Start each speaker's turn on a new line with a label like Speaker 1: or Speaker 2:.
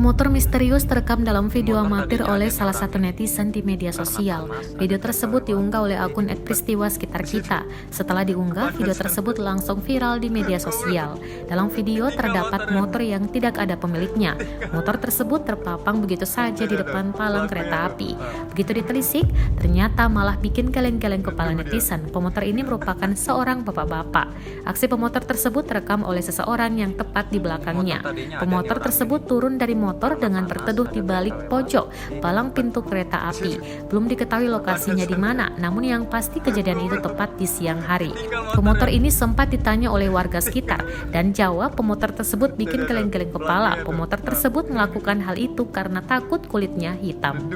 Speaker 1: Pemotor misterius terekam dalam video amatir oleh salah satu netizen di media sosial. Video tersebut diunggah oleh akun @peristiwa sekitar kita. Setelah diunggah, video tersebut langsung viral di media sosial. Dalam video terdapat motor yang tidak ada pemiliknya. Motor tersebut terpapang begitu saja di depan palang kereta api. Begitu ditelisik, ternyata malah bikin geleng-geleng kepala netizen. Pemotor ini merupakan seorang bapak-bapak. Aksi pemotor tersebut terekam oleh seseorang yang tepat di belakangnya. Pemotor tersebut turun dari motor dengan berteduh di balik pojok palang pintu kereta api. Belum diketahui lokasinya di mana, namun yang pasti kejadian itu tepat di siang hari. Pemotor ini sempat ditanya oleh warga sekitar dan jawab pemotor tersebut bikin geleng-geleng kepala. Pemotor tersebut melakukan hal itu karena takut kulitnya hitam.